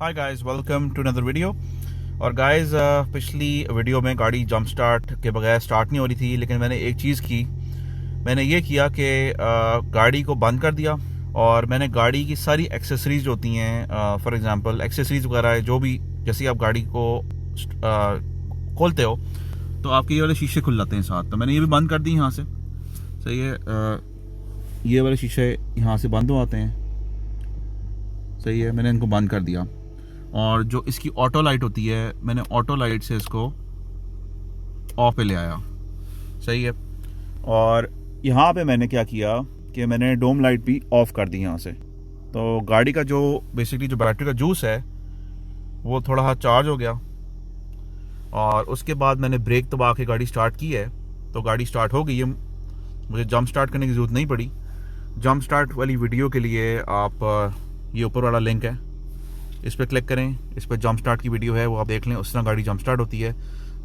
Hi guys, welcome to another video. और guys, पिछली video में गाड़ी जंप स्टार्ट के बगैर स्टार्ट नहीं हो रही थी, लेकिन मैंने एक चीज़ की। मैंने ये किया कि गाड़ी को बंद कर दिया और मैंने गाड़ी की सारी एक्सेसरीज होती हैं, फॉर एग्जांपल एक्सेसरीज वगैरह जो भी, जैसे आप गाड़ी को खोलते हो तो आपके ये वाले शीशे खुल जाते हैं साथ, तो मैंने ये भी बंद कर दी यहाँ से। सही है, ये वाले शीशे यहाँ से बंद हो आते हैं। सही है, मैंने इनको बंद कर दिया। और जो इसकी ऑटो लाइट होती है, मैंने ऑटो लाइट से इसको ऑफ पे ले आया। सही है। और यहाँ पे मैंने क्या किया कि मैंने डोम लाइट भी ऑफ कर दी यहाँ से। तो गाड़ी का जो बेसिकली जो बैटरी का जूस है वो थोड़ा सा चार्ज हो गया। और उसके बाद मैंने ब्रेक दबा के गाड़ी स्टार्ट की है, तो गाड़ी स्टार्ट हो गई है। मुझे जंप स्टार्ट करने की ज़रूरत नहीं पड़ी। जंप स्टार्ट वाली वीडियो के लिए आप ये ऊपर वाला लिंक है, इस पर क्लिक करें। इस पर जंप स्टार्ट की वीडियो है, वो आप देख लें। उस तरह गाड़ी जंप स्टार्ट होती है।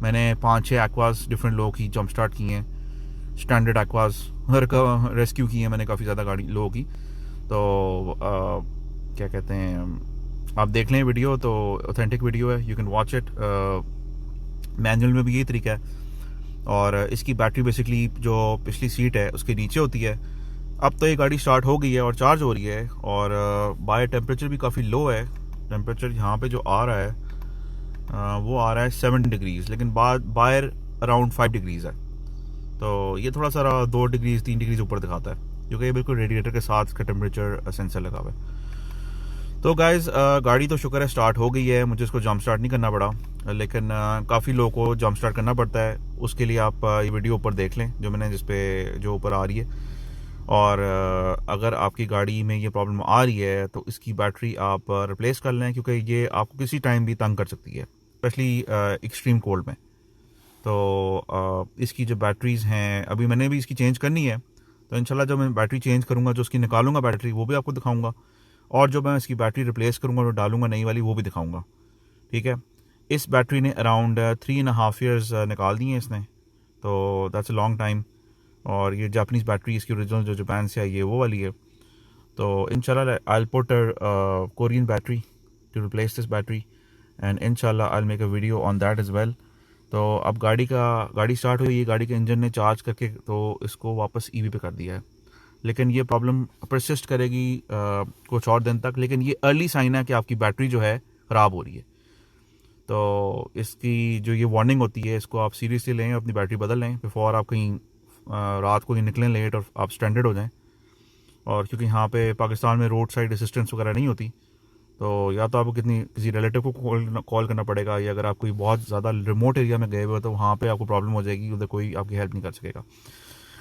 मैंने 5-6 एक्वास डिफरेंट लोगों की जंप स्टार्ट की हैं, स्टैंडर्ड एक्वास हर का रेस्क्यू की है मैंने काफ़ी ज़्यादा गाड़ी लोगों की। तो क्या कहते हैं, आप देख लें वीडियो, तो ऑथेंटिक वीडियो है, you can watch it. Manual में भी यही तरीका है। और इसकी बैटरी बेसिकली जो पिछली सीट है उसके नीचे होती है। अब तो ये गाड़ी स्टार्ट हो गई है और चार्ज हो रही है, और बाहर टेम्परेचर भी काफ़ी लो है। टेम्परेचर यहाँ पे जो आ रहा है वो आ रहा है 7 डिग्रीज़, लेकिन बाहर अराउंड 5 डिग्रीज़ है। तो ये थोड़ा सा 2 डिग्रीज़ 3 डिग्रीज़ ऊपर दिखाता है, क्योंकि ये बिल्कुल रेडिएटर के साथ इसका टेम्परेचर सेंसर लगा हुआ है। तो गाइज़, गाड़ी तो शुक्र है स्टार्ट हो गई है, मुझे इसको जंप स्टार्ट नहीं करना पड़ा। लेकिन काफ़ी लोगों को जंप स्टार्ट करना पड़ता है। उसके लिए आप ये वीडियो ऊपर देख लें जो मैंने जो ऊपर आ रही है। और अगर आपकी गाड़ी में ये प्रॉब्लम आ रही है तो इसकी बैटरी आप रिप्लेस कर लें, क्योंकि ये आपको किसी टाइम भी तंग कर सकती है, स्पेशली एक्सट्रीम कोल्ड में। तो इसकी जो बैटरीज़ हैं, अभी मैंने भी इसकी चेंज करनी है। तो इंशाल्लाह जब मैं बैटरी चेंज करूँगा, जो उसकी निकालूंगा बैटरी, वो भी आपको दिखाऊंगा। और जो मैं इसकी बैटरी रिप्लेस करूँगा, जो डालूंगा नई वाली, वो भी दिखाऊंगा। ठीक है। इस बैटरी ने अराउंड 3.5 ईयर्स निकाल दिए हैं इसने, तो दैट्स अ लॉन्ग टाइम। और ये जापानीज़ बैटरी, इसकी ओरिजिनल जो जापान से आई है वो वाली है। तो इंशाल्लाह I will put Korean battery to replace this battery, and इंशाल्लाह I will make a video on that as well. तो अब गाड़ी स्टार्ट हुई है, गाड़ी के इंजन ने चार्ज करके तो इसको वापस ईवी पे कर दिया है। लेकिन ये प्रॉब्लम परसिस्ट करेगी कुछ और दिन तक। लेकिन ये अर्ली साइन है कि आपकी बैटरी जो है ख़राब हो रही है। तो इसकी जो ये वार्निंग होती है, इसको आप सीरियसली लें, अपनी बैटरी बदल लें बिफोर आप कहीं रात को निकलें लेट और आप स्ट्रैंडेड हो जाएं। और क्योंकि यहाँ पे पाकिस्तान में रोड साइड असिस्टेंस वगैरह नहीं होती, तो या तो आपको किसी रिलेटिव को कॉल करना पड़ेगा, या अगर आप कोई बहुत ज़्यादा रिमोट एरिया में गए हुए हो तो वहाँ पे आपको प्रॉब्लम हो जाएगी, उधर कोई आपकी हेल्प नहीं कर सकेगा।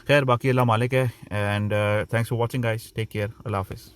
खैर, बाकी अल्लाह मालिक है। And thanks for watching guys, take care, अल्लाह हाफिज़।